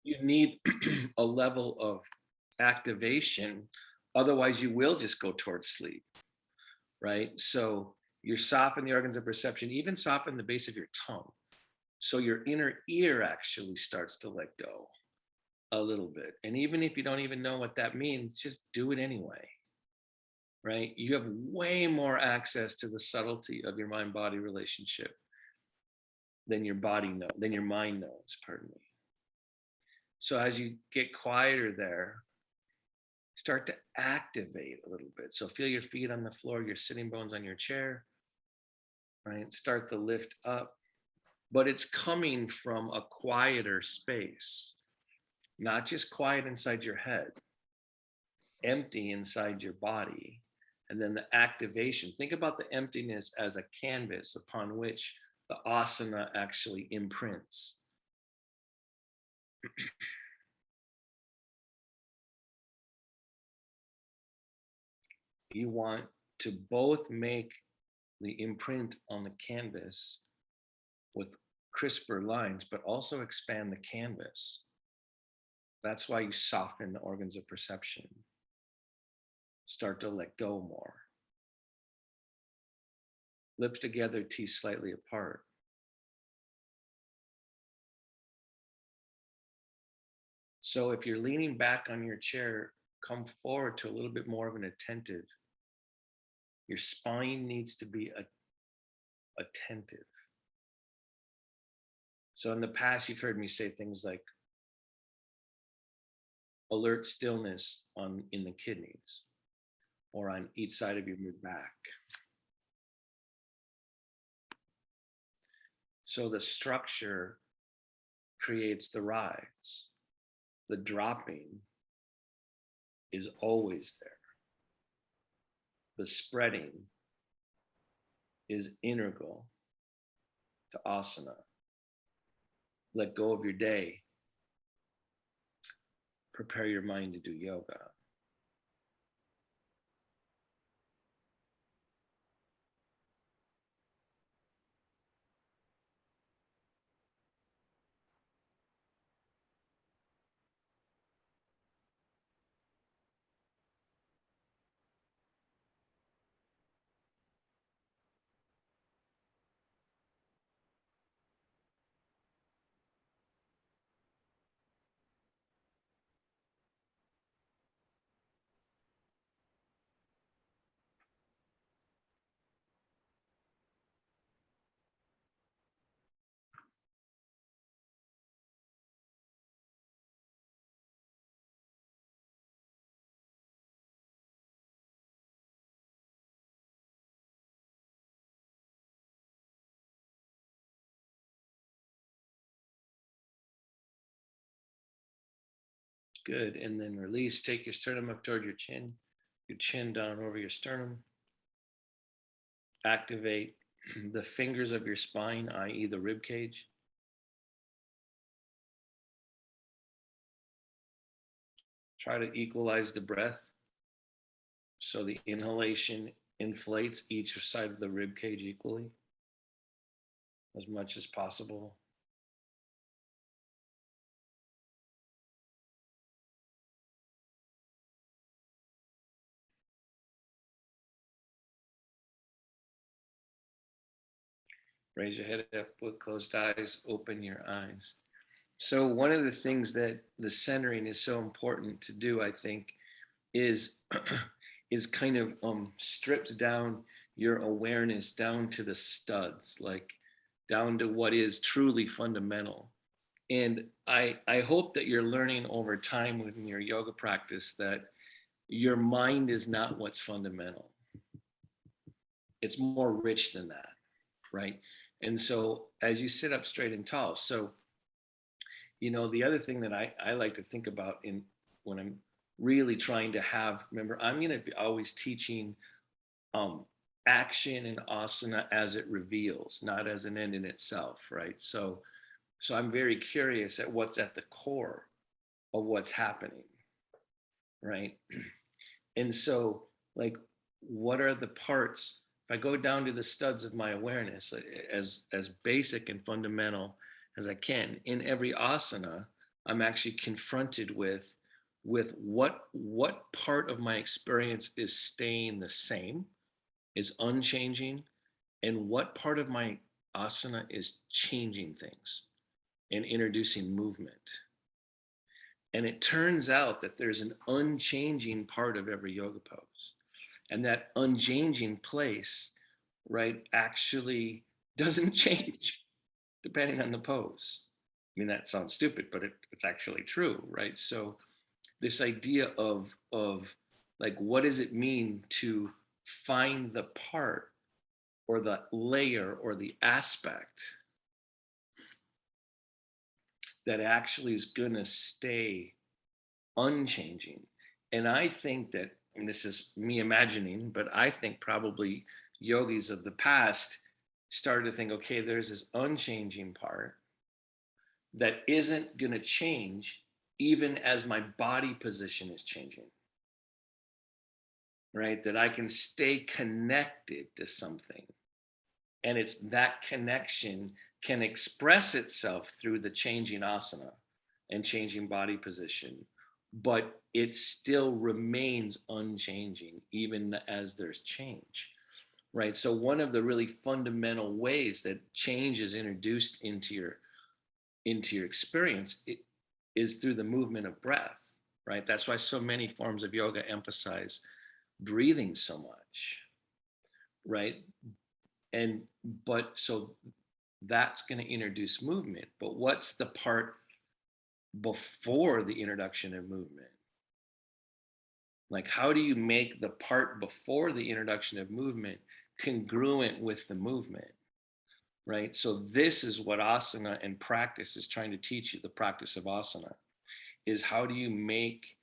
You need a level of activation. Otherwise, you will just go towards sleep, right? So you soften the organs of perception, even soften the base of your tongue. So your inner ear actually starts to let go a little bit. And even if you don't even know what that means, just do it anyway, right? You have way more access to the subtlety of your mind body relationship than your mind knows, pardon me. So as you get quieter there, start to activate a little bit. So feel your feet on the floor, your sitting bones on your chair, right? Start to lift up, but it's coming from a quieter space, not just quiet inside your head, empty inside your body. And then the activation, think about the emptiness as a canvas upon which the asana actually imprints. You want to both make the imprint on the canvas with crisper lines, but also expand the canvas. That's why you soften the organs of perception. Start to let go more. Lips together, teeth slightly apart. So if you're leaning back on your chair, come forward to a little bit more of an attentive. Your spine needs to be attentive. So in the past, you've heard me say things like alert stillness in the kidneys or on each side of your back. So the structure creates the rise. The dropping is always there. The spreading is integral to asana. Let go of your day. Prepare your mind to do yoga. Good. And then release. Take your sternum up toward your chin down over your sternum. Activate the fingers of your spine, i.e., the rib cage. Try to equalize the breath. So the inhalation inflates each side of the rib cage equally as much as possible. Raise your head up with closed eyes, open your eyes. So one of the things that the centering is so important to do, I think, is is kind of strips down your awareness down to the studs, like down to what is truly fundamental. And I hope that you're learning over time within your yoga practice that your mind is not what's fundamental. It's more rich than that, right? And so as you sit up straight and tall, so the other thing that I like to think about in when I'm really trying to have, remember, I'm going to be always teaching um, action and asana as it reveals, not as an end in itself, right? So I'm very curious at what's at the core of what's happening, right? And so, like, what are the parts? If I go down to the studs of my awareness, as basic and fundamental as I can in every asana, I'm actually confronted with what part of my experience is staying the same, is unchanging, and what part of my asana is changing things and introducing movement. And it turns out that there's an unchanging part of every yoga pose. And that unchanging place, right, actually doesn't change depending on the pose. I mean, that sounds stupid, but it's actually true, right? So this idea of like, what does it mean to find the part or the layer or the aspect that actually is going to stay unchanging? And I think that, and this is me imagining, but I think probably yogis of the past started to think, okay, there's this unchanging part that isn't going to change even as my body position is changing, right? That I can stay connected to something. And it's that connection can express itself through the changing asana and changing body position, but it still remains unchanging even as there's change, right? So one of the really fundamental ways that change is introduced into your experience is through the movement of breath, right? That's why so many forms of yoga emphasize breathing so much, right? And but so that's going to introduce movement. But what's the part before the introduction of movement? Like, how do you make the part before the introduction of movement congruent with the movement? Right? So this is what asana and practice is trying to teach you. The practice of asana is, how do you make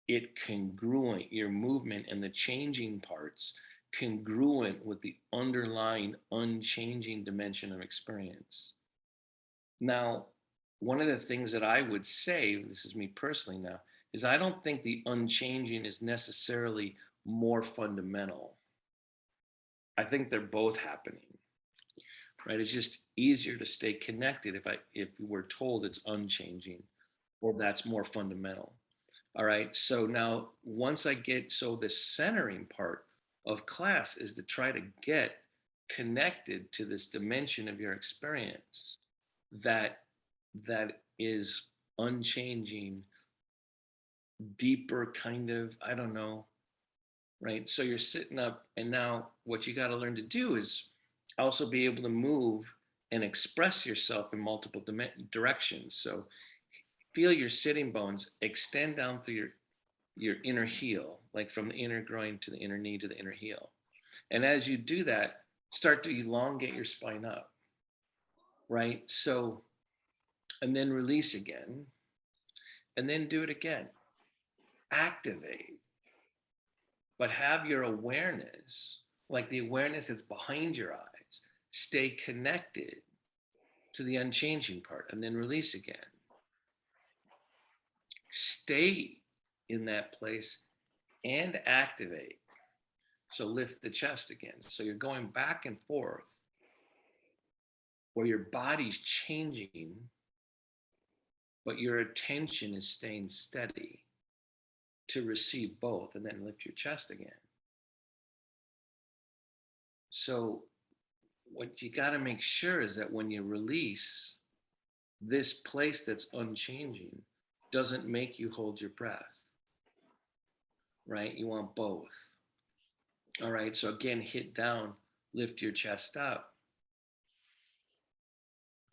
it congruent, your movement and the changing parts congruent with the underlying unchanging dimension of experience. Now, one of the things that I would say, this is me personally now, is I don't think the unchanging is necessarily more fundamental. I think they're both happening, right? It's just easier to stay connected if we're told it's unchanging or that's more fundamental. All right. So now once I get, so the centering part of class is to try to get connected to this dimension of your experience that that is unchanging, deeper kind of, I don't know, right? So you're sitting up, and now what you got to learn to do is also be able to move and express yourself in multiple directions. So feel your sitting bones extend down through your inner heel, like from the inner groin to the inner knee to the inner heel. And as you do that, start to elongate your spine up, right? So, and then release again, and then do it again. Activate, but have your awareness, like the awareness that's behind your eyes, stay connected to the unchanging part, and then release again. Stay in that place and activate. So lift the chest again. So you're going back and forth where your body's changing, but your attention is staying steady to receive both, and then lift your chest again. So what you got to make sure is that when you release, this place that's unchanging doesn't make you hold your breath, right? You want both. All right. So again, hit down, lift your chest up,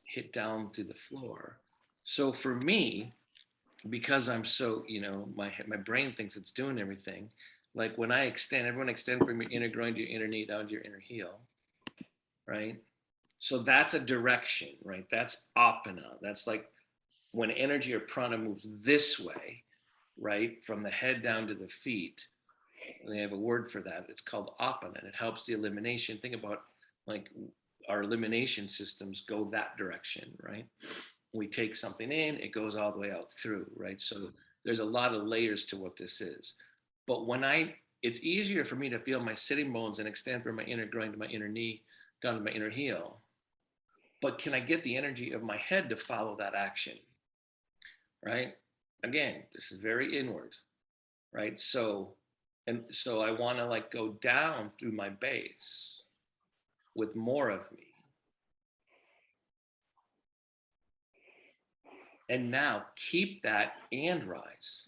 hit down to the floor. So for me, because I'm so, my brain thinks it's doing everything. Like when I extend, everyone extend from your inner groin to your inner knee down to your inner heel, right? So that's a direction, right? That's apana. That's like when energy or prana moves this way, right, from the head down to the feet. They have a word for that. It's called apana, and it helps the elimination. Think about like our elimination systems go that direction, right? We take something in, it goes all the way out through, right? So there's a lot of layers to what this is. But it's easier for me to feel my sitting bones and extend from my inner groin to my inner knee down to my inner heel. But can I get the energy of my head to follow that action? right? Again, this is very inward, right? So I want to like go down through my base with more of me. And now keep that and rise,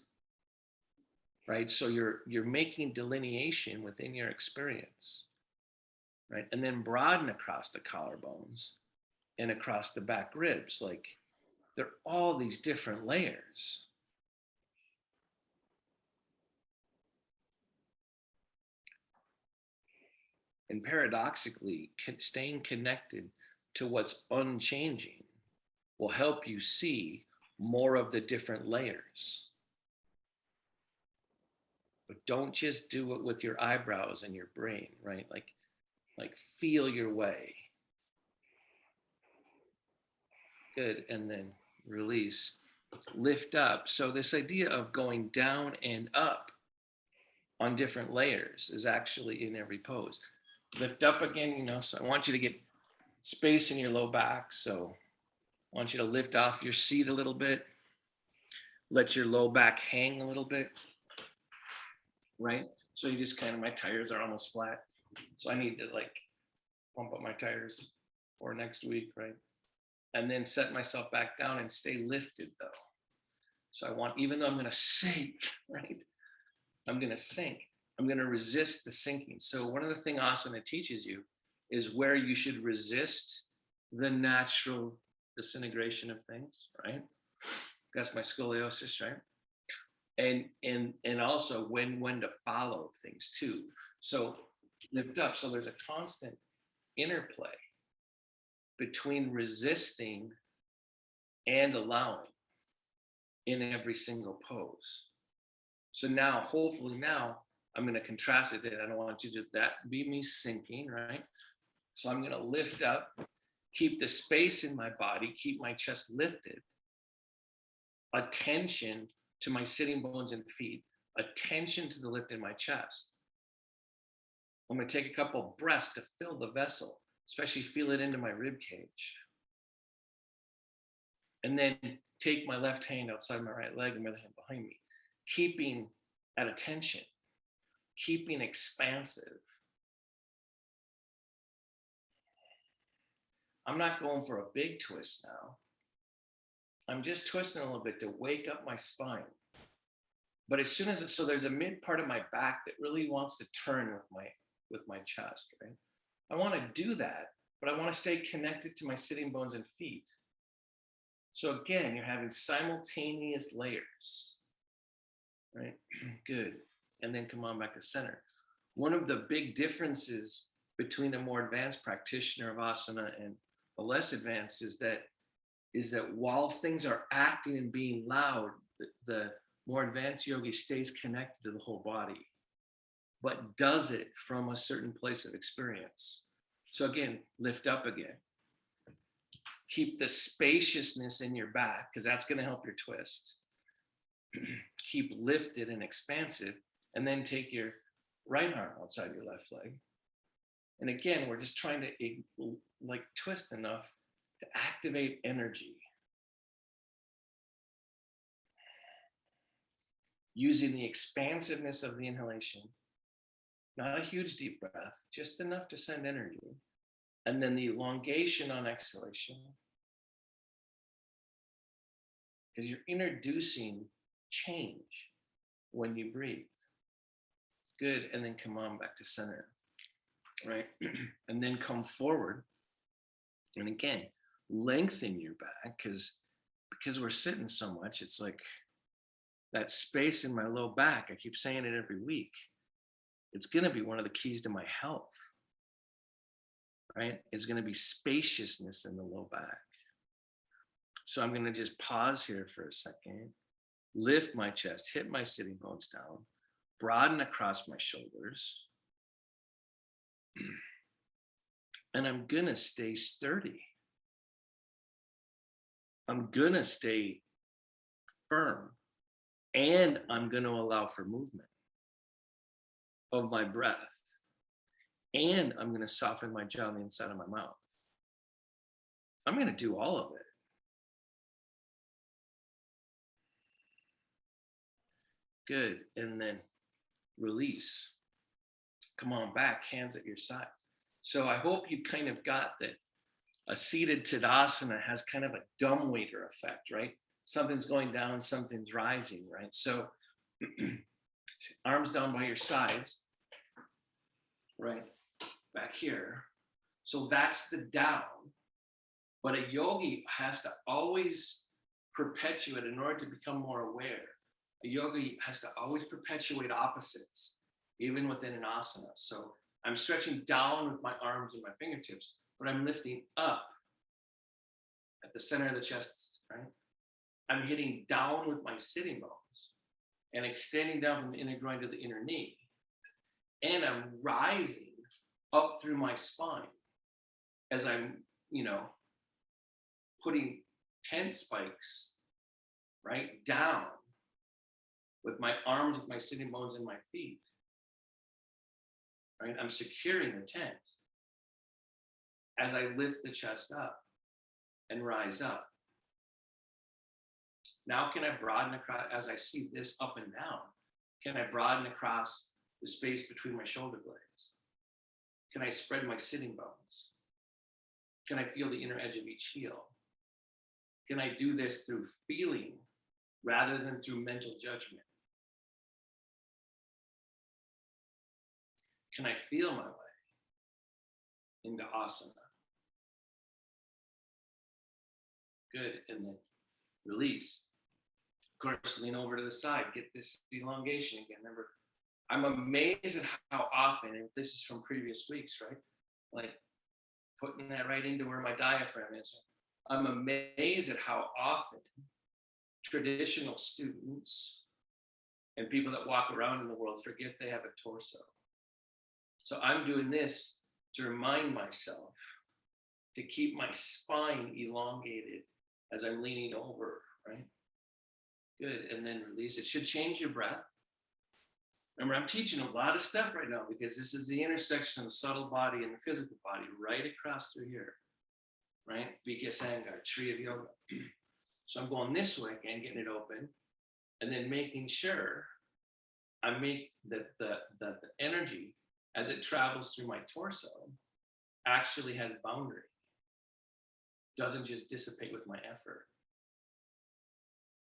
right? So you're making delineation within your experience, right? And then broaden across the collarbones and across the back ribs. Like there are all these different layers. And paradoxically, staying connected to what's unchanging will help you see more of the different layers. But don't just do it with your eyebrows and your brain, right? Like feel your way. Good. And then release, lift up. So this idea of going down and up on different layers is actually in every pose. Lift up again, so I want you to get space in your low back. So I want you to lift off your seat a little bit. Let your low back hang a little bit, right? So you just kind of, my tires are almost flat. So I need to like pump up my tires for next week, right? And then set myself back down and stay lifted though. So I want, even though I'm going to sink, right? I'm going to sink. I'm going to resist the sinking. So one of the things asana teaches you is where you should resist the natural disintegration of things, right? That's my scoliosis, right? And also when to follow things too. So lift up. So there's a constant interplay between resisting and allowing in every single pose. So now, hopefully now, I'm going to contrast it. I don't want you to that be me sinking, right? So I'm going to lift up, keep the space in my body, keep my chest lifted, attention to my sitting bones and feet, attention to the lift in my chest. I'm going to take a couple of breaths to fill the vessel, especially feel it into my rib cage. And then take my left hand outside my right leg and my other hand behind me, keeping at attention, keeping expansive. I'm not going for a big twist now. I'm just twisting a little bit to wake up my spine. But as soon as so there's a mid part of my back that really wants to turn with my chest, right? I want to do that, but I want to stay connected to my sitting bones and feet. So again, you're having simultaneous layers, right? Good. And then come on back to center. One of the big differences between a more advanced practitioner of asana and a less advanced is that while things are acting and being loud, the more advanced yogi stays connected to the whole body, but does it from a certain place of experience. So again, lift up again. Keep the spaciousness in your back because that's going to help your twist. Keep lifted and expansive, and then take your right arm outside your left leg. And again, we're just trying to like twist enough to activate energy. Using the expansiveness of the inhalation, not a huge deep breath, just enough to send energy. And then the elongation on exhalation. Because you're introducing change when you breathe. Good. And then come on back to center. Right? And then come forward. And again, lengthen your back because we're sitting so much, it's like that space in my low back. I keep saying it every week. It's going to be one of the keys to my health, right? It's going to be spaciousness in the low back. So I'm going to just pause here for a second, lift my chest, hit my sitting bones down, broaden across my shoulders. And I'm going to stay sturdy. I'm going to stay firm. And I'm going to allow for movement of my breath. And I'm going to soften my jaw on the inside of my mouth. I'm going to do all of it. Good. And then release. Come on back, hands at your sides. So I hope you kind of got that a seated Tadasana has kind of a dumbwaiter effect, right? Something's going down, something's rising, right? So arms down by your sides, right? Back here. So that's the down. But a yogi has to always perpetuate, in order to become more aware, a yogi has to always perpetuate opposites, even within an asana. So I'm stretching down with my arms and my fingertips, but I'm lifting up at the center of the chest, right? I'm hitting down with my sitting bones and extending down from the inner groin to the inner knee. And I'm rising up through my spine as I'm, putting tent spikes, right, down with my arms, with my sitting bones and my feet, right? I'm securing the tent as I lift the chest up and rise up. Now, can I broaden across, as I see this up and down, can I broaden across the space between my shoulder blades? Can I spread my sitting bones? Can I feel the inner edge of each heel? Can I do this through feeling rather than through mental judgment? Can I feel my way into asana? Good. And then release. Of course, lean over to the side, get this elongation again. Remember, I'm amazed at how often, and this is from previous weeks, right? Like putting that right into where my diaphragm is. I'm amazed at how often traditional students and people that walk around in the world forget they have a torso. So I'm doing this to remind myself to keep my spine elongated as I'm leaning over, right? Good. And then release. It should change your breath. Remember, I'm teaching a lot of stuff right now because this is the intersection of the subtle body and the physical body right across through here, right? Vikasanga, tree of yoga. So I'm going this way and getting it open and then making sure I make that the energy as it travels through my torso actually has boundary. Doesn't just dissipate with my effort.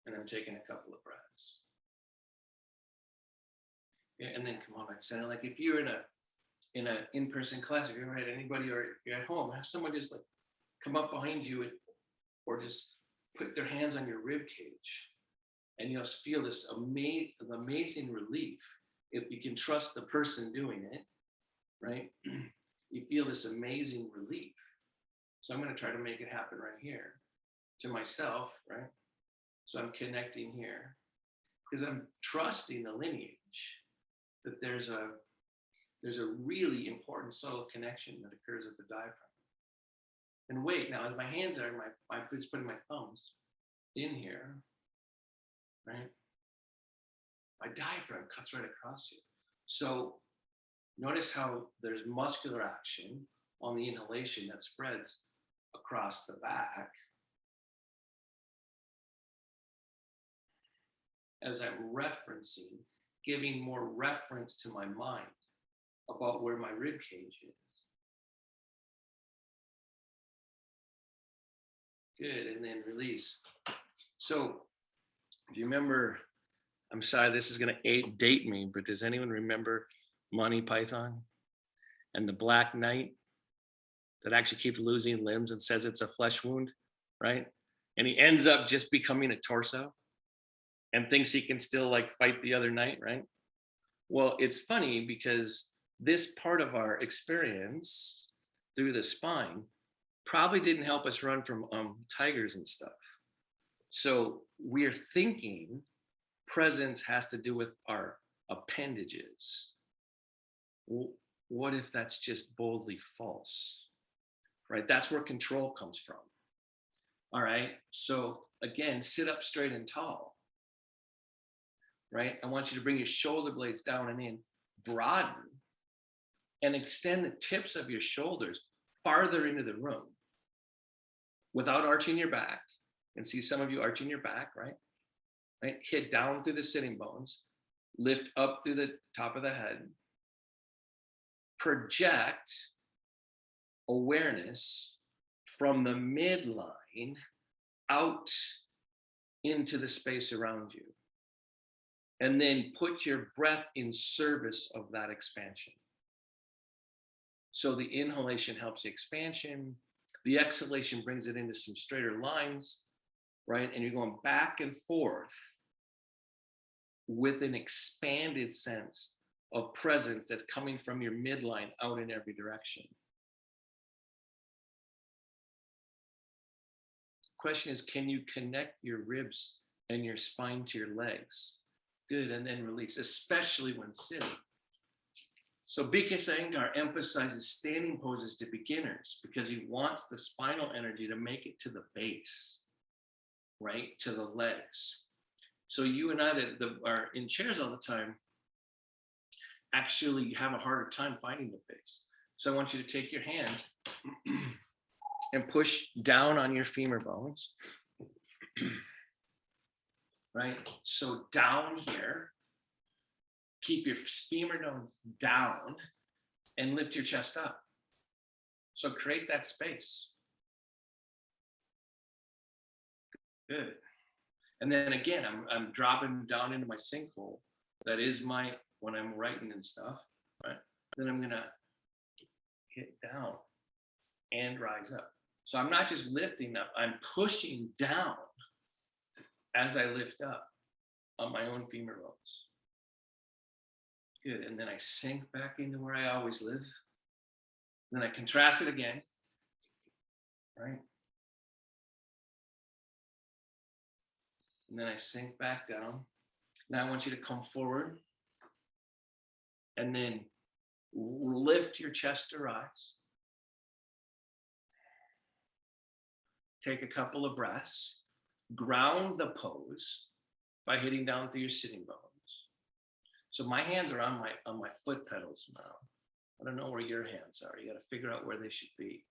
And I'm taking a couple of breaths. Yeah, and then come on back to center. Like if you're in a in-person class, if you ever had anybody or you're at home, have someone just like come up behind you or just put their hands on your rib cage, and you'll feel this amazing relief. If you can trust the person doing it, right? You feel this amazing relief. So I'm going to try to make it happen right here to myself, right? So I'm connecting here because I'm trusting the lineage that there's a really important subtle connection that occurs at the diaphragm. And wait, now as my hands are, my just putting my thumbs in here, right? My diaphragm cuts right across here. So notice how there's muscular action on the inhalation that spreads across the back. As I'm referencing, giving more reference to my mind about where my rib cage is. Good, and then release. So, if you remember, I'm sorry, this is going to date me, but does anyone remember Monty Python and the Black Knight that actually keeps losing limbs and says it's a flesh wound, right? And he ends up just becoming a torso and thinks he can still like fight the other knight, right? Well, it's funny because this part of our experience through the spine probably didn't help us run from tigers and stuff. So we're thinking presence has to do with our appendages. What if that's just boldly false, right? That's where control comes from. All right, so again, sit up straight and tall, right? I want you to bring your shoulder blades down and in, broaden, and extend the tips of your shoulders farther into the room without arching your back. And see some of you arching your back, right? Right? Hit down through the sitting bones. lift up through the top of the head, project awareness from the midline out into the space around you. And then put your breath in service of that expansion. So the inhalation helps the expansion, the exhalation brings it into some straighter lines, right? And you're going back and forth with an expanded sense of presence that's coming from your midline out in every direction. Question is, can you connect your ribs and your spine to your legs? Good, and then release, especially when sitting. So Bhikkhus Iyengar emphasizes standing poses to beginners because he wants the spinal energy to make it to the base, right, to the legs. So you and I that are in chairs all the time actually have a harder time finding the base. So I want you to take your hands and push down on your femur bones, right? So down here, keep your femur bones down and lift your chest up. So create that space. Good. And then again, I'm dropping down into my sinkhole. That is my, when I'm writing and stuff, right? Then I'm gonna hit down and rise up. So I'm not just lifting up, I'm pushing down as I lift up on my own femur bones. Good, and then I sink back into where I always live. Then I contrast it again, right? And then I sink back down. Now I want you to come forward and then lift your chest to rise. Take a couple of breaths. Ground the pose by hitting down through your sitting bones. So my hands are on my foot pedals now. I don't know where your hands are. You got to figure out where they should be,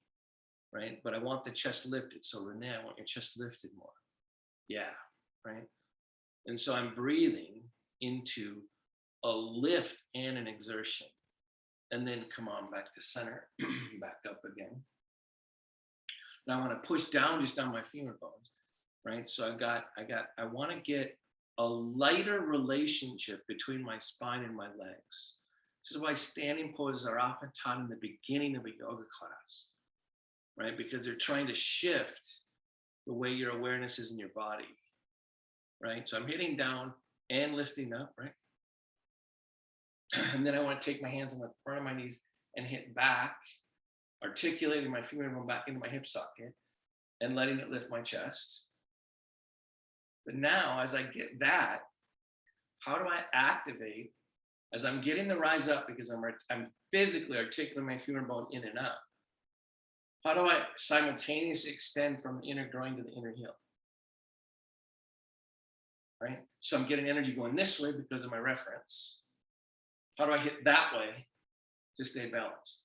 right? But I want the chest lifted. So Renee, I want your chest lifted more. Yeah, right? And so I'm breathing into a lift and an exertion. And then come on back to center, back up again. Now I want to push down just on my femur bones, right? So I want to get a lighter relationship between my spine and my legs. This is why standing poses are often taught in the beginning of a yoga class, right? Because they're trying to shift the way your awareness is in your body, right? So I'm hitting down and lifting up, right? And then I want to take my hands on the front of my knees and hit back, articulating my femur bone back into my hip socket and letting it lift my chest. But now, as I get that, how do I activate as I'm getting the rise up because I'm physically articulating my femur bone in and up? How do I simultaneously extend from the inner groin to the inner heel? Right? So I'm getting energy going this way because of my reference. How do I hit that way to stay balanced?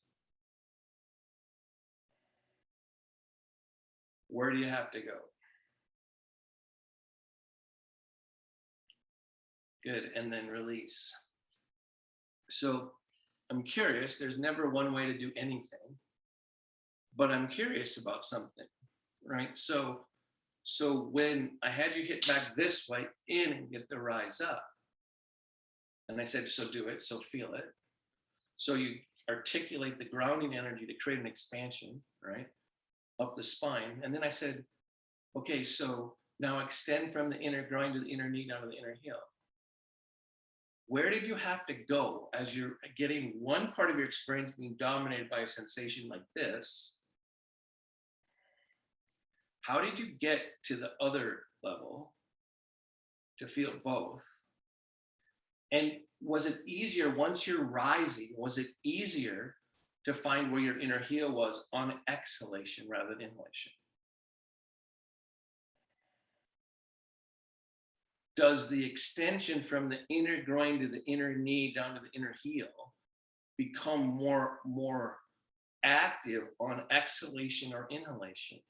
Where do you have to go? Good, and then release. So I'm curious, there's never one way to do anything, but I'm curious about something, right? So when I had you hit back this way in and get the rise up, and I said, so do it, so feel it. So you articulate the grounding energy to create an expansion, right? Up the spine. And then I said, okay, so now extend from the inner groin to the inner knee down to the inner heel. Where did you have to go as you're getting one part of your experience being dominated by a sensation like this? How did you get to the other level to feel both? And was it easier once you're rising, was it easier to find where your inner heel was on exhalation rather than inhalation? Does the extension from the inner groin to the inner knee down to the inner heel become more active on exhalation or inhalation?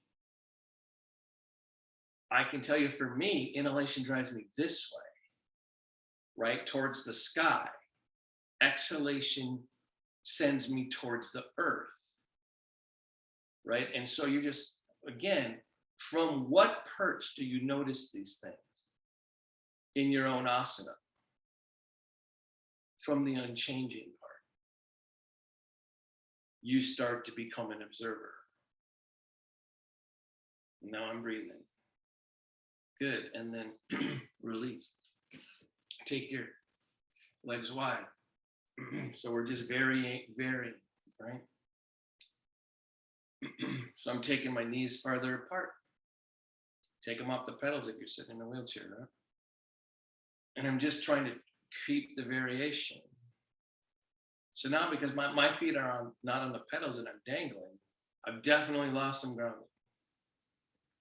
I can tell you for me, inhalation drives me this way. right, towards the sky. Exhalation sends me towards the earth, right? And so you just, again, from what perch do you notice these things in your own asana? From the unchanging part. You start to become an observer. Now I'm breathing. Good. And then release. Take your legs wide. So we're just varying, right? So I'm taking my knees farther apart. Take them off the pedals if you're sitting in a wheelchair, right? And I'm just trying to keep the variation. So now, because my feet are not on the pedals and I'm dangling, I've definitely lost some grounding,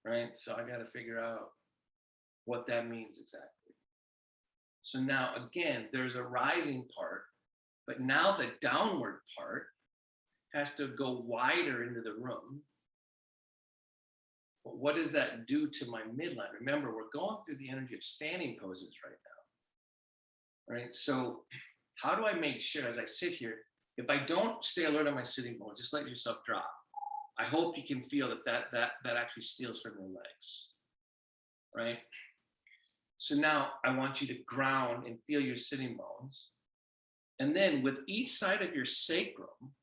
right? So I got to figure out what that means exactly. So now, again, there's a rising part, but now the downward part has to go wider into the room. But what does that do to my midline? Remember, we're going through the energy of standing poses right now, right? So how do I make sure as I sit here, if I don't stay alert on my sitting bones, just let yourself drop. I hope you can feel that actually steals from your legs, right? So now I want you to ground and feel your sitting bones. And then with each side of your sacrum,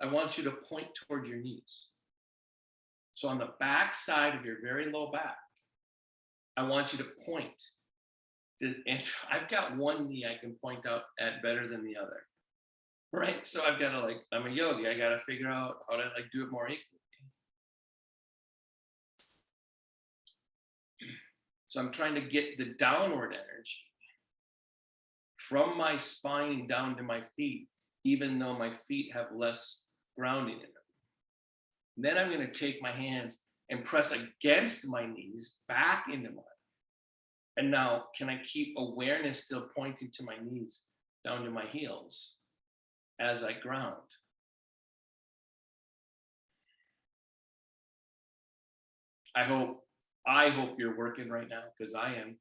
I want you to point toward your knees. So on the back side of your very low back, I want you to point. And I've got one knee I can point out at better than the other, right? So I've got to I'm a yogi. I got to figure out how to do it more equally. So I'm trying to get the downward energy from my spine down to my feet, even though my feet have less grounding in them. Then I'm going to take my hands and press against my knees back into my. And now, can I keep awareness still pointing to my knees down to my heels as I ground? I hope you're working right now, because I am.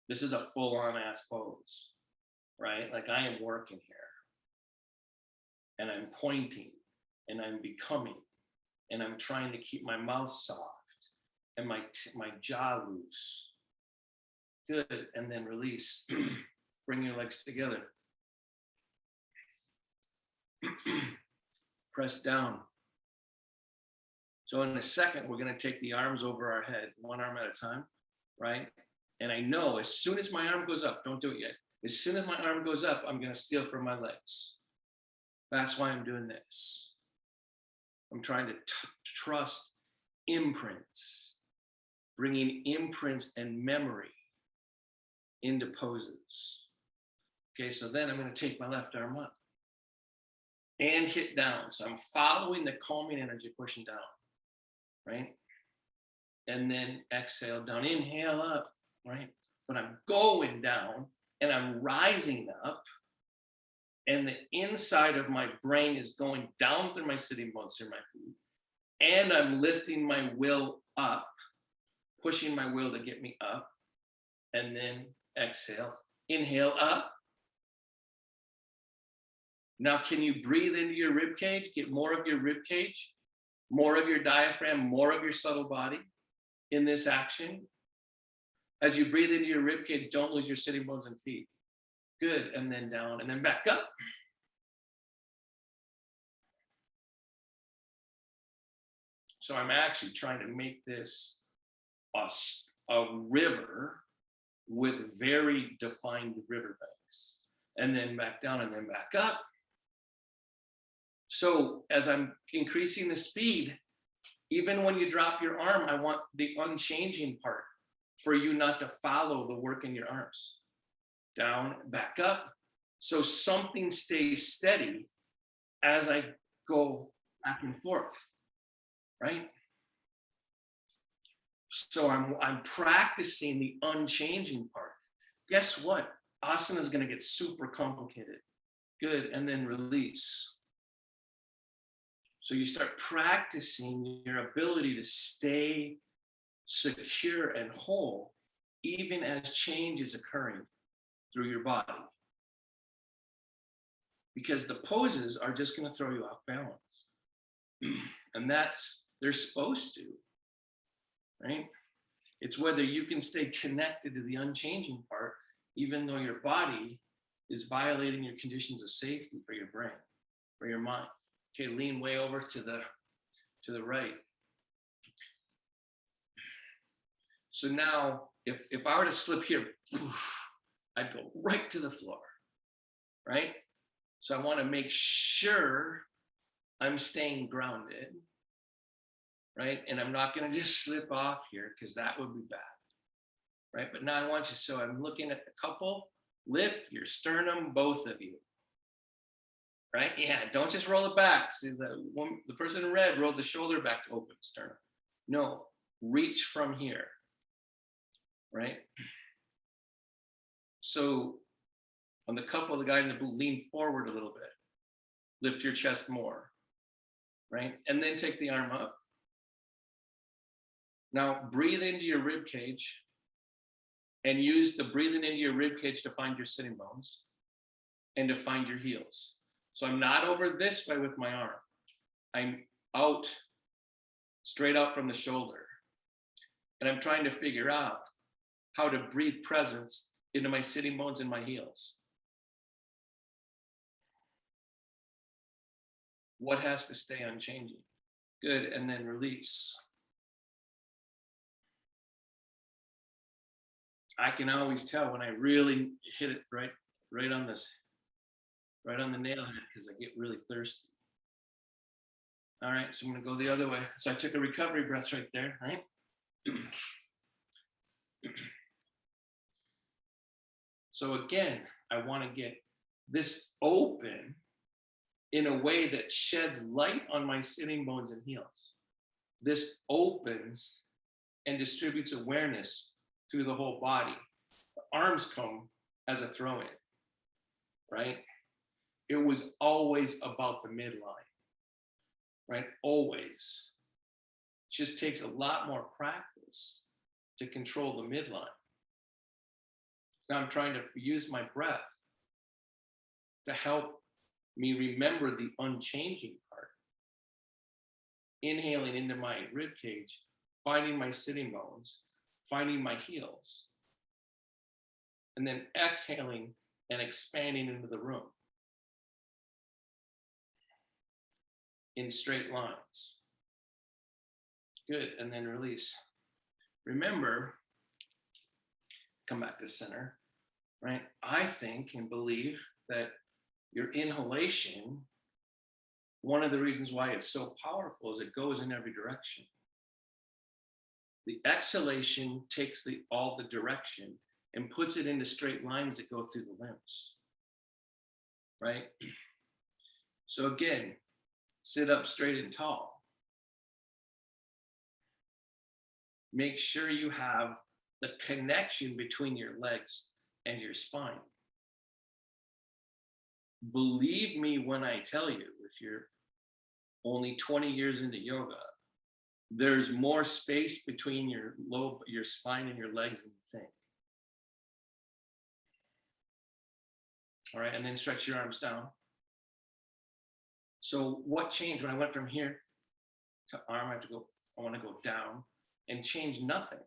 This is a full-on ass pose, right? Like I am working here. And I'm pointing and I'm becoming. And I'm trying to keep my mouth soft and my jaw loose. Good. And then release. Bring your legs together. Press down. So in a second, we're going to take the arms over our head, one arm at a time, right? And I know as soon as my arm goes up, don't do it yet. As soon as my arm goes up, I'm going to steal from my legs. That's why I'm doing this. I'm trying to trust imprints, bringing imprints and memory into poses. Okay, so then I'm going to take my left arm up and hit down. So I'm following the calming energy, pushing down, right? And then exhale down, inhale up, right? But I'm going down and I'm rising up. And the inside of my brain is going down through my sitting bones, through my feet. And I'm lifting my will up, pushing my will to get me up. And then exhale, inhale up. Now, can you breathe into your rib cage? Get more of your rib cage, more of your diaphragm, more of your subtle body in this action. As you breathe into your rib cage, don't lose your sitting bones and feet. Good. And then down and then back up. So I'm actually trying to make this a river with very defined riverbanks. And then back down and then back up. So as I'm increasing the speed, even when you drop your arm, I want the unchanging part for you not to follow the work in your arms. Down, back up. So something stays steady as I go back and forth, right? So I'm practicing the unchanging part. Guess what? Asana is going to get super complicated. Good, and then release. So you start practicing your ability to stay secure and whole, even as change is occurring. through your body. Because the poses are just going to throw you off balance. And they're supposed to, right? It's whether you can stay connected to the unchanging part, even though your body is violating your conditions of safety for your brain, for your mind. Okay, lean way over to the right. So now, if I were to slip here, I'd go right to the floor, right? So I want to make sure I'm staying grounded, right? And I'm not going to just slip off here because that would be bad, right? But now I want you, so I'm looking at the couple, lift your sternum, both of you, right? Yeah, don't just roll it back. See, the person in red rolled the shoulder back to open sternum. No, reach from here, right? So on the couple, the guy in the blue, lean forward a little bit, lift your chest more, right? And then take the arm up. Now breathe into your rib cage and use the breathing into your rib cage to find your sitting bones and to find your heels. So I'm not over this way with my arm. I'm out, straight up from the shoulder. And I'm trying to figure out how to breathe presence into my sitting bones and my heels. What has to stay unchanging? Good, and then release. I can always tell when I really hit it right on the nail head because I get really thirsty. All right, so I'm gonna go the other way. So I took a recovery breath right there, right? So again, I want to get this open in a way that sheds light on my sitting bones and heels. This opens and distributes awareness through the whole body. The arms come as a throw-in, right? It was always about the midline, right? Always. It just takes a lot more practice to control the midline. Now I'm trying to use my breath to help me remember the unchanging part. Inhaling into my rib cage, finding my sitting bones, finding my heels, and then exhaling and expanding into the room in straight lines. Good, and then release. Remember, come back to center, right? I think and believe that your inhalation, one of the reasons why it's so powerful is it goes in every direction. The exhalation takes all the direction and puts it into straight lines that go through the limbs, right? So again, sit up straight and tall. Make sure you have the connection between your legs and your spine. Believe me when I tell you, if you're only 20 years into yoga, there's more space between your spine and your legs than you think. All right, and then stretch your arms down. So what changed when I went from here to arm? I want to go down and change nothing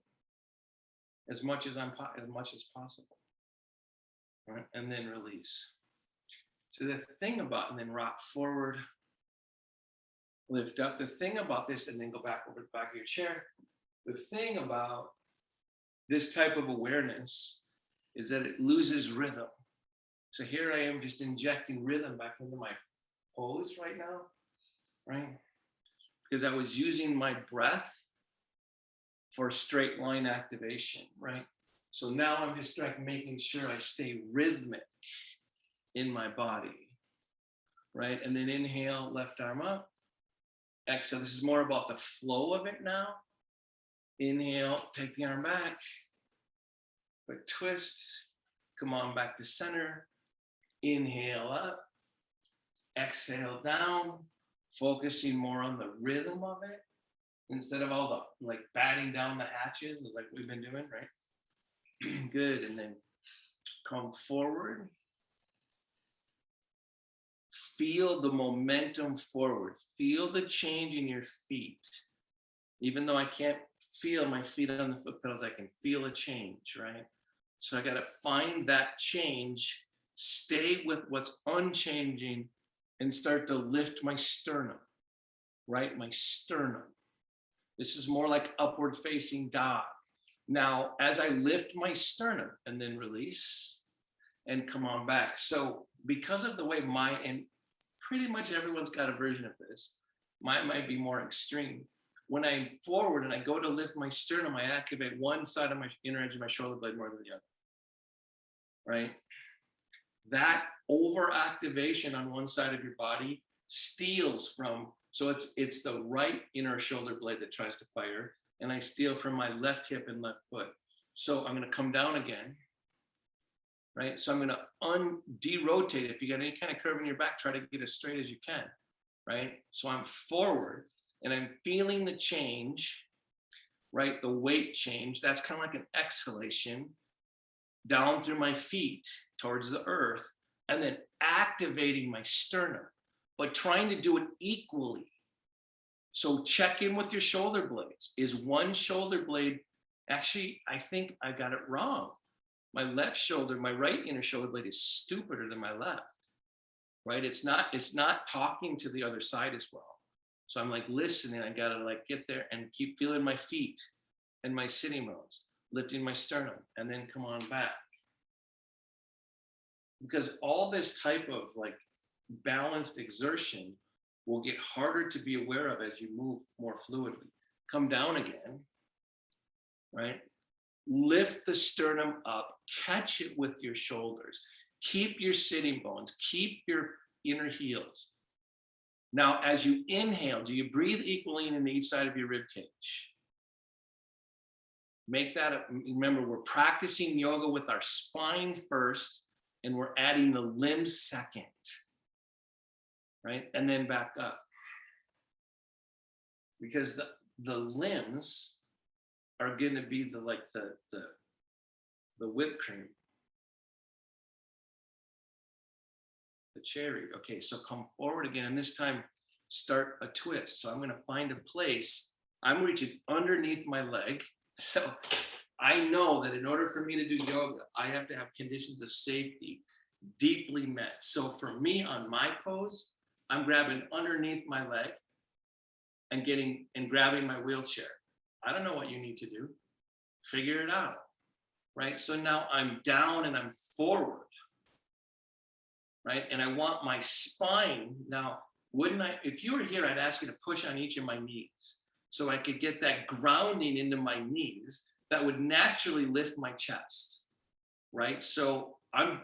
as much as possible. All right, and then release. So the thing about, and then rock forward, lift up. The thing about this, and then go back over the back of your chair. The thing about this type of awareness is that it loses rhythm. So here I am just injecting rhythm back into my pose right now, right? Because I was using my breath for straight line activation, right? So now I'm just like making sure I stay rhythmic in my body, right? And then inhale, left arm up. Exhale, this is more about the flow of it now. Inhale, take the arm back, quick twist, come on back to center. Inhale up, exhale down, focusing more on the rhythm of it instead of all the batting down the hatches like we've been doing, right? Good, and then come forward. Feel the momentum forward. Feel the change in your feet. Even though I can't feel my feet on the foot pedals, I can feel a change, right? So I got to find that change, stay with what's unchanging, and start to lift my sternum, right? My sternum. This is more like upward facing dog. Now, as I lift my sternum and then release and come on back. So because of the way and pretty much everyone's got a version of this, mine might be more extreme. When I'm forward and I go to lift my sternum, I activate one side of my inner edge of my shoulder blade more than the other, right? That overactivation on one side of your body steals from, so it's the right inner shoulder blade that tries to fire, and I steal from my left hip and left foot. So I'm going to come down again, right? So I'm going to de-rotate. If you got any kind of curve in your back, try to get as straight as you can, right? So I'm forward and I'm feeling the change, right? The weight change. That's kind of like an exhalation down through my feet towards the earth, and then activating my sternum, but trying to do it equally. So check in with your shoulder blades. Is one shoulder blade, actually, I think I got it wrong. My left shoulder, my right inner shoulder blade is stupider than my left, right? It's not talking to the other side as well. So I'm like listening, I gotta like get there and keep feeling my feet and my sitting bones, lifting my sternum, and then come on back. Because all this type of like balanced exertion will get harder to be aware of as you move more fluidly. Come down again, right? Lift the sternum up, catch it with your shoulders, keep your sitting bones, keep your inner heels. Now, as you inhale, do you breathe equally in each side of your rib cage? Make that, remember, we're practicing yoga with our spine first, and we're adding the limbs second, right? And then back up. Because the limbs are going to be the whipped cream, the cherry. Okay, so come forward again, and this time start a twist. So I'm going to find a place. I'm reaching underneath my leg. So I know that in order for me to do yoga, I have to have conditions of safety deeply met. So for me on my pose, I'm grabbing underneath my leg and grabbing my wheelchair. I don't know what you need to do. Figure it out, right? So now I'm down and I'm forward, right? And I want my spine. Now, if you were here, I'd ask you to push on each of my knees so I could get that grounding into my knees that would naturally lift my chest, right? So I'm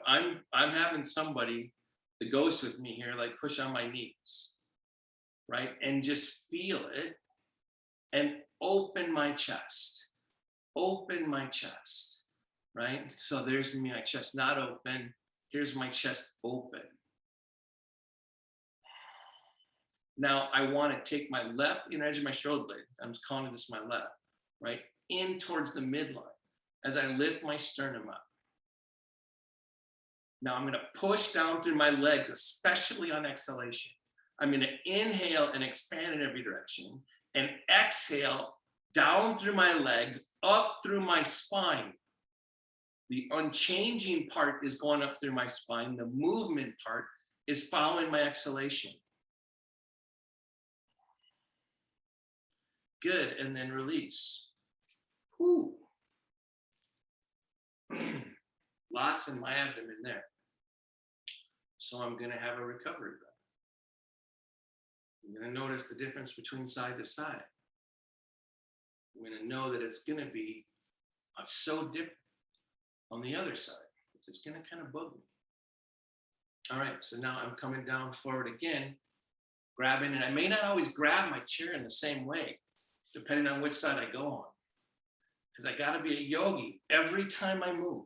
having somebody that goes with me here, like push on my knees, right? And just feel it and open my chest, right? So there's my chest not open. Here's my chest open. Now I want to take my left inner edge of my shoulder blade, I'm calling this my left, right? In towards the midline as I lift my sternum up. Now I'm going to push down through my legs, especially on exhalation. I'm going to inhale and expand in every direction, and exhale down through my legs, up through my spine. The unchanging part is going up through my spine. The movement part is following my exhalation. Good, and then release. Whew. Lots in my abdomen there. So I'm going to have a recovery breath. I'm going to notice the difference between side to side. I'm going to know that it's going to be so different on the other side. It's going to kind of bug me. All right, so now I'm coming down forward again, grabbing, and I may not always grab my chair in the same way, depending on which side I go on. Because I got to be a yogi every time I move.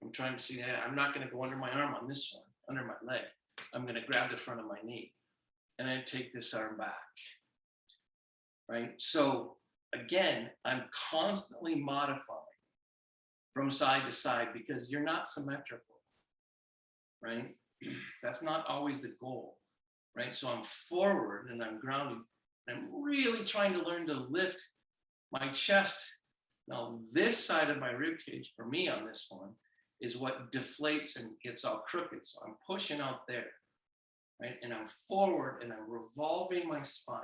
I'm trying to see that. I'm not going to go under my arm on this one, under my leg. I'm going to grab the front of my knee and then take this arm back, right? So again, I'm constantly modifying from side to side because you're not symmetrical, right? That's not always the goal, right? So I'm forward and I'm grounding. I'm really trying to learn to lift my chest. Now, this side of my rib cage, for me on this one, is what deflates and gets all crooked. So I'm pushing out there, right? And I'm forward and I'm revolving my spine.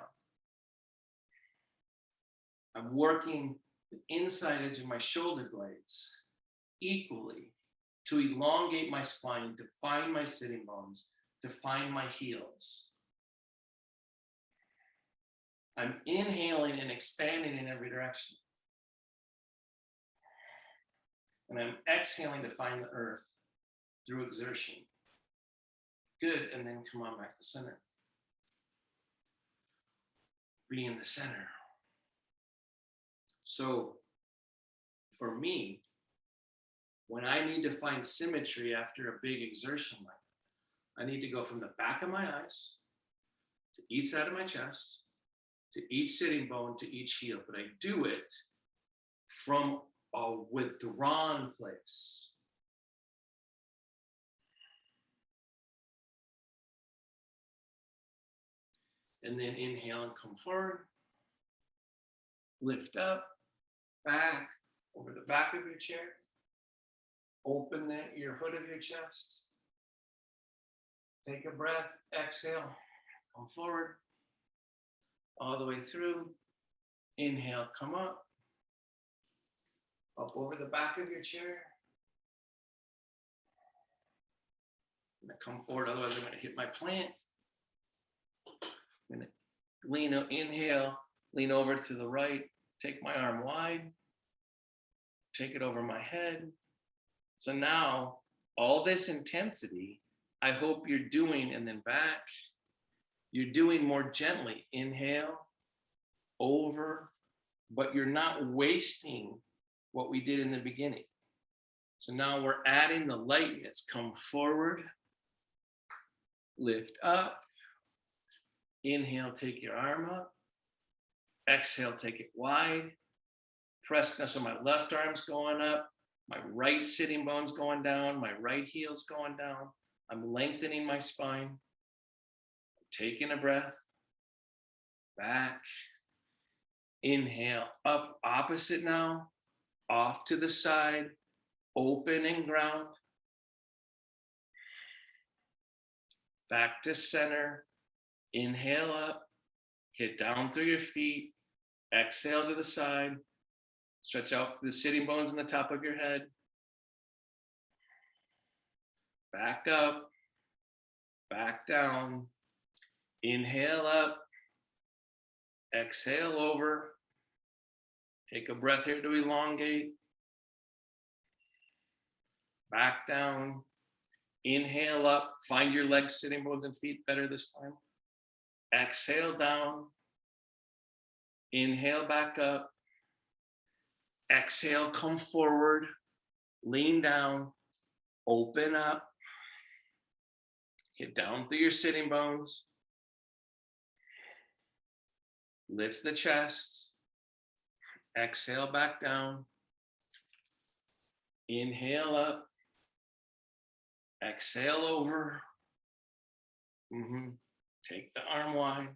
I'm working the inside edge of my shoulder blades equally to elongate my spine, to find my sitting bones, to find my heels. I'm inhaling and expanding in every direction. And I'm exhaling to find the earth through exertion. Good, and then come on back to center. Be in the center. So for me, when I need to find symmetry after a big exertion like that, I need to go from the back of my eyes to each side of my chest, to each sitting bone, to each heel. But I do it from a withdrawn place. And then inhale and come forward. Lift up, back, over the back of your chair. Open your hood of your chest. Take a breath, exhale, come forward. All the way through. Inhale, come up over the back of your chair. I'm gonna come forward, otherwise I'm gonna hit my plant. I'm gonna inhale, lean over to the right, take my arm wide, take it over my head. So now, all this intensity, I hope you're doing, and then back, you're doing more gently. Inhale, over, but you're not wasting what we did in the beginning. So now we're adding the lightness. Come forward, lift up. Inhale, take your arm up. Exhale, take it wide. Press, so my left arm's going up, my right sitting bone's going down, my right heel's going down. I'm lengthening my spine. Taking a breath. Back. Inhale, up, opposite now. Off to the side. Open and ground. Back to center. Inhale up. Hit down through your feet. Exhale to the side. Stretch out the sitting bones in the top of your head. Back up. Back down. Inhale up. Exhale over. Take a breath here to elongate. Back down. Inhale up. Find your legs, sitting bones, and feet better this time. Exhale down. Inhale back up. Exhale, come forward. Lean down. Open up. Get down through your sitting bones. Lift the chest. Exhale back down. Inhale up. Exhale over. Take the arm wide.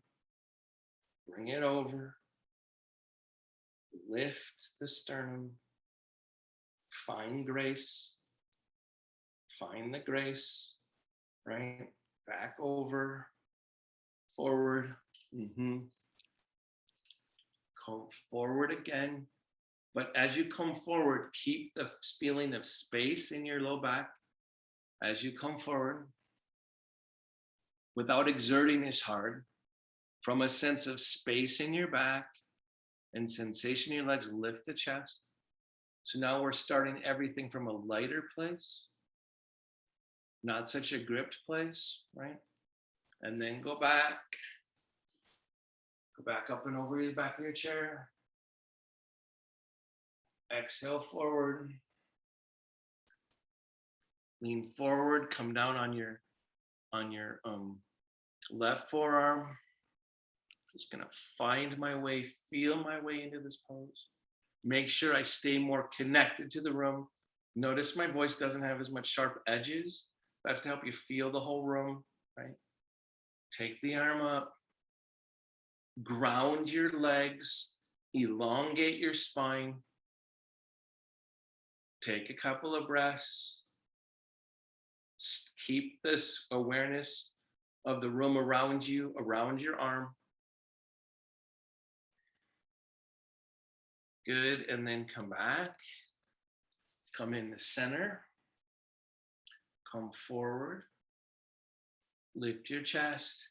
Bring it over. Lift the sternum. Find grace. Find the grace. Right? Back over. Forward. Come forward again. But as you come forward, keep the feeling of space in your low back as you come forward without exerting as hard, from a sense of space in your back and sensation in your legs. Lift the chest. So now we're starting everything from a lighter place, not such a gripped place, right? And then go back up and over the back of your chair. Exhale forward. Lean forward, come down on your left forearm. Just gonna find my way, feel my way into this pose. Make sure I stay more connected to the room, Notice my voice doesn't have as much sharp edges. That's to help you feel the whole room, right? Take the arm up, ground your legs, elongate your spine. Take a couple of breaths. Keep this awareness of the room around you, around your arm. Good. And then come back. Come in the center. Come forward. Lift your chest.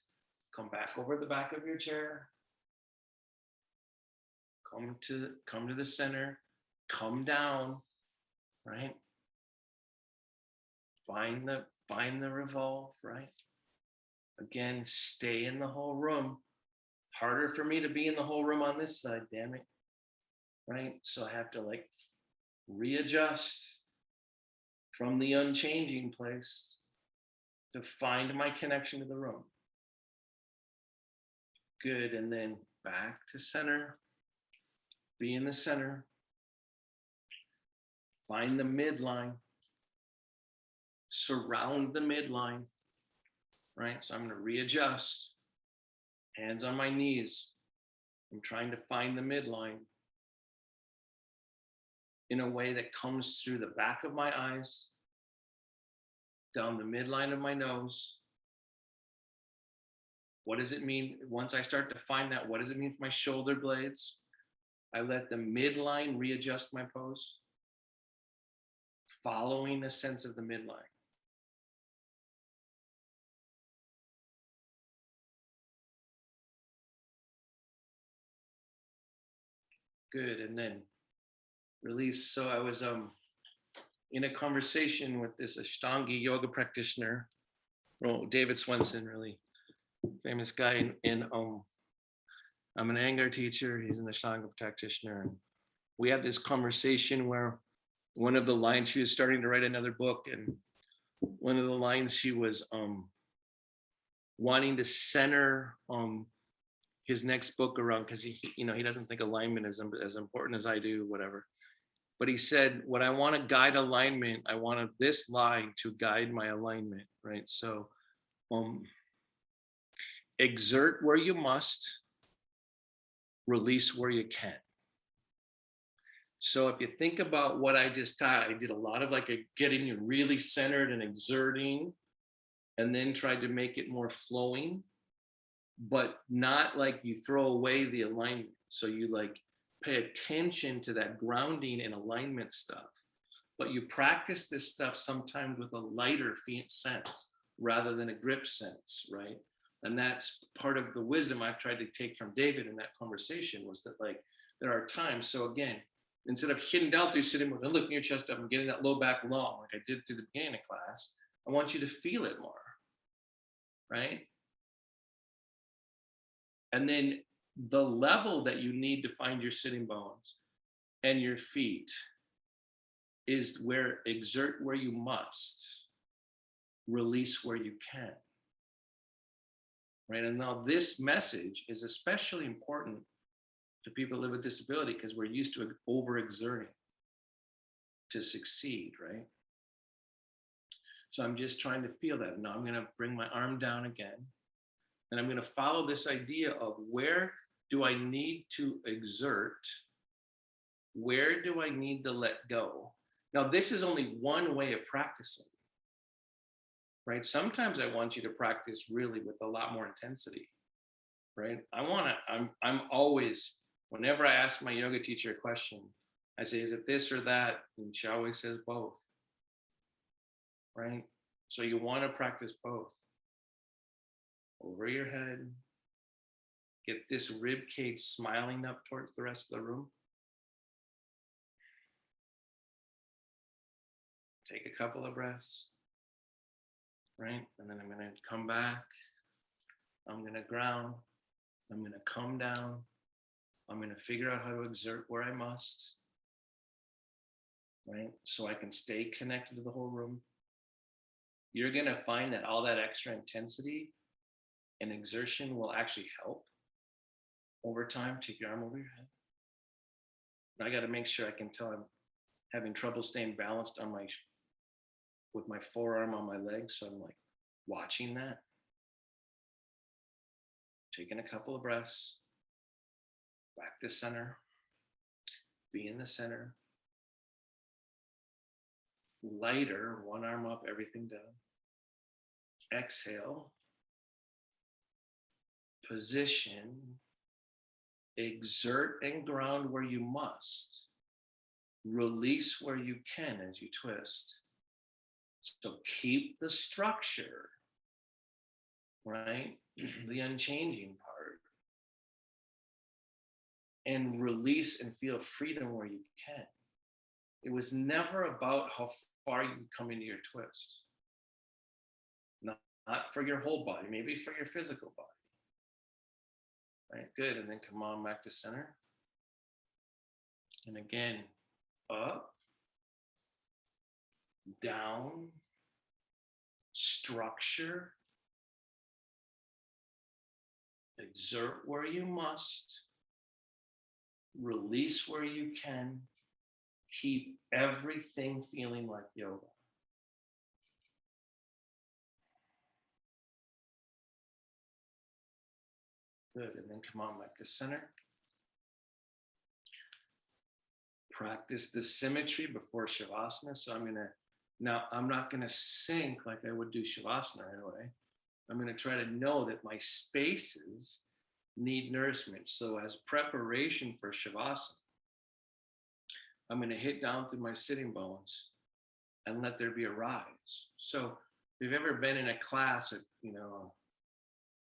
Come back over the back of your chair. Come to the center. Come down. Right? Find the revolve, right? Again, stay in the whole room. Harder for me to be in the whole room on this side, damn it. Right? So I have to like readjust from the unchanging place to find my connection to the room. Good. And then back to center. Be in the center. Find the midline. Surround the midline. Right? So I'm going to readjust. Hands on my knees. I'm trying to find the midline in a way that comes through the back of my eyes, down the midline of my nose. What does it mean? Once I start to find that, what does it mean for my shoulder blades? I let the midline readjust my pose, following the sense of the midline. Good. And then release. So I was in a conversation with this Ashtanga yoga practitioner, David Swenson, really famous guy. And I'm an Angar teacher. He's an Ashtanga practitioner. And we had this conversation where one of the lines, she was starting to write another book, and one of the lines she was wanting to center his next book around, because he doesn't think alignment is as important as I do, whatever. But he said, what I want to guide alignment, I wanted this line to guide my alignment, right? So exert where you must, release where you can. So if you think about what I just taught, I did a lot of getting you really centered and exerting, and then tried to make it more flowing, but not like you throw away the alignment. So you pay attention to that grounding and alignment stuff, but you practice this stuff sometimes with a lighter sense rather than a grip sense, right? And that's part of the wisdom I've tried to take from David in that conversation, was that there are times. So again, instead of hitting down through sitting and lifting your chest up and getting that low back long, like I did through the beginning of class, I want you to feel it more, right? And then the level that you need to find your sitting bones and your feet is where exert where you must, release where you can. Right? And now this message is especially important to people who live with disability, because we're used to overexerting to succeed, right? So I'm just trying to feel that. Now I'm going to bring my arm down again, and I'm going to follow this idea of where do I need to exert? Where do I need to let go? Now, this is only one way of practicing, right? Sometimes I want you to practice really with a lot more intensity, right? I'm always, whenever I ask my yoga teacher a question, I say, is it this or that? And she always says both, right? So you want to practice both. Over your head, get this rib cage smiling up towards the rest of the room. Take a couple of breaths, right? And then I'm going to come back. I'm going to ground. I'm going to come down. I'm going to figure out how to exert where I must, right? So I can stay connected to the whole room. You're going to find that all that extra intensity and exertion will actually help over time. Take your arm over your head. I got to make sure I can tell him having trouble staying balanced on my with my forearm on my leg. So I'm like watching that, taking a couple of breaths, back to center, be in the center, lighter, one arm up, everything down. Exhale, position, exert and ground where you must, release where you can as you twist. So keep the structure, right? The unchanging part, and release and feel freedom where you can. It was never about how far you come into your twist. Not for your whole body, maybe for your physical body. Right, good. And then come on back to center. And again, up, down, structure, exert where you must, release where you can, keep everything feeling like yoga. Good, and then come on back to center. Practice the symmetry before Shavasana. So I'm not gonna sink like I would do Shavasana right away. I'm gonna try to know that my spaces need nourishment. So as preparation for Shavasana, I'm gonna hit down through my sitting bones and let there be a rise. So if you've ever been in a class,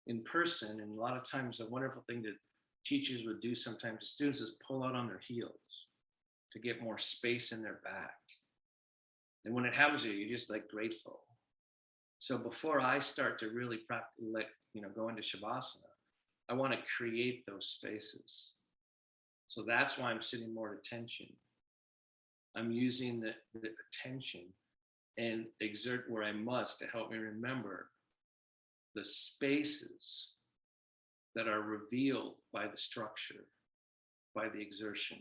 in person, and a lot of times the wonderful thing that teachers would do sometimes to students is pull out on their heels to get more space in their back. And when it happens to you, you're just like grateful. So before I start to really practice, go into Shavasana, I want to create those spaces. So that's why I'm sitting more attention. I'm using the attention and exert where I must to help me remember the spaces that are revealed by the structure, by the exertion,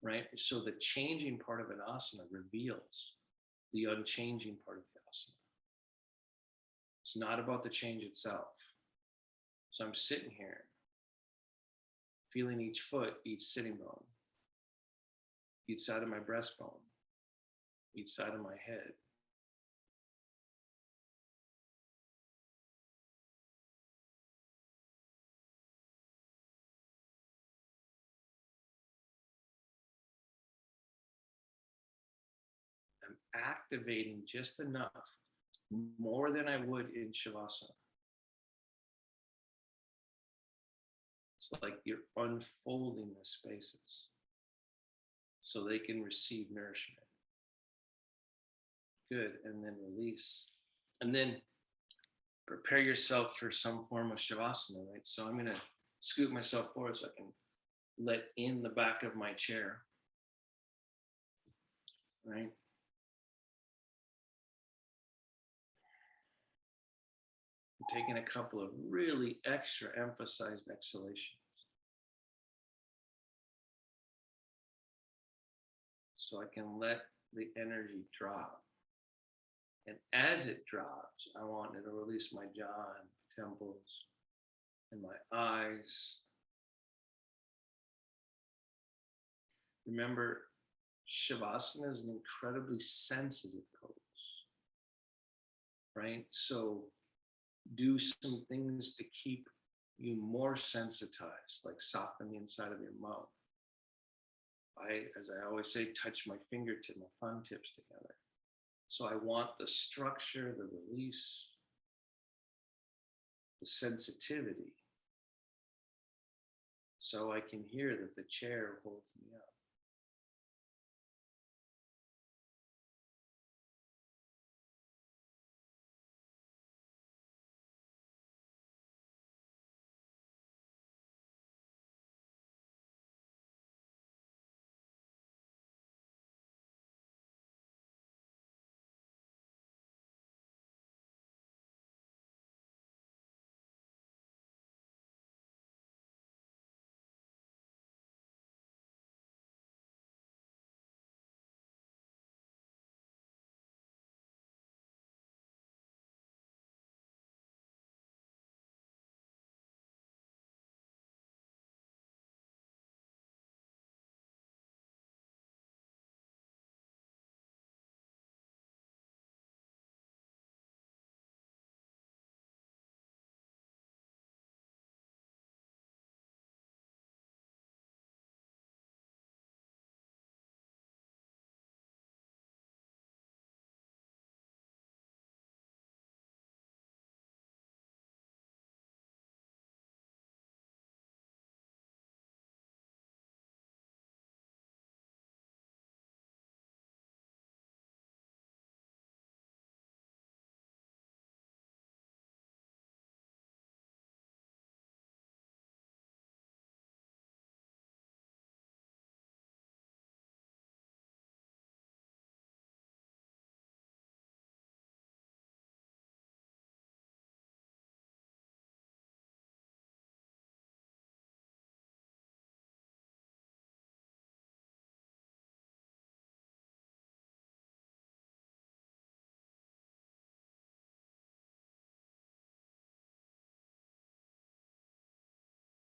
right? So the changing part of an asana reveals the unchanging part of the asana. It's not about the change itself. So I'm sitting here, feeling each foot, each sitting bone, each side of my breastbone, each side of my head. I'm activating just enough, more than I would in Shavasana. It's like you're unfolding the spaces so they can receive nourishment. Good, and then release. And then prepare yourself for some form of Shavasana, right? So I'm gonna scoot myself forward so I can let in the back of my chair, right? I'm taking a couple of really extra emphasized exhalations. So I can let the energy drop. And as it drops, I want it to release my jaw and temples and my eyes. Remember, Shavasana is an incredibly sensitive pose, right? So do some things to keep you more sensitized, like soften the inside of your mouth. As I always say, touch my fingertip, my thumb tips together. So I want the structure, the release, the sensitivity, so I can hear that the chair holds me up.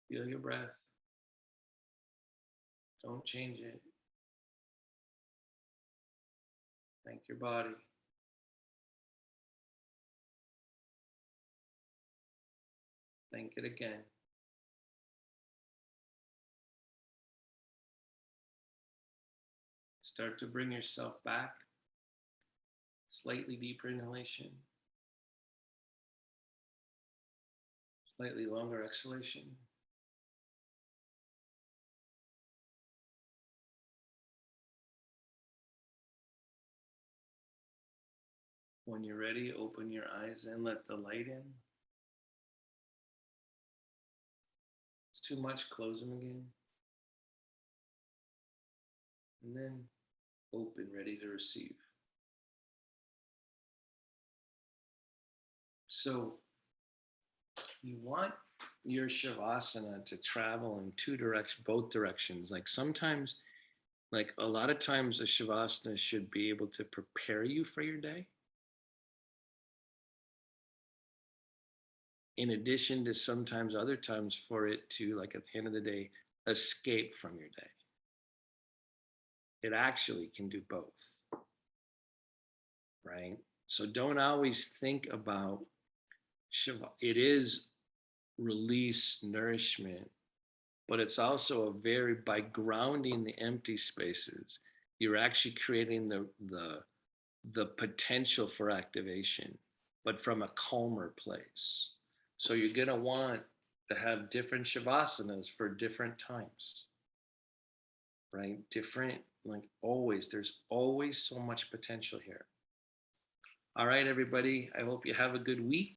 Feel your breath. Don't change it. Thank your body. Thank it again. Start to bring yourself back. Slightly deeper inhalation. Slightly longer exhalation. When you're ready, open your eyes and let the light in. It's too much, close them again. And then open, ready to receive. So you want your shavasana to travel in both directions. Like sometimes, like a lot of times, a shavasana should be able to prepare you for your day. In addition to sometimes other times for it to, like at the end of the day, escape from your day. It actually can do both, right? So don't always think about Shiva. It is release, nourishment, but it's also by grounding the empty spaces, you're actually creating the potential for activation, but from a calmer place. So you're going to want to have different shavasanas for different times, right? Different, like always, there's always so much potential here. All right, everybody. I hope you have a good week.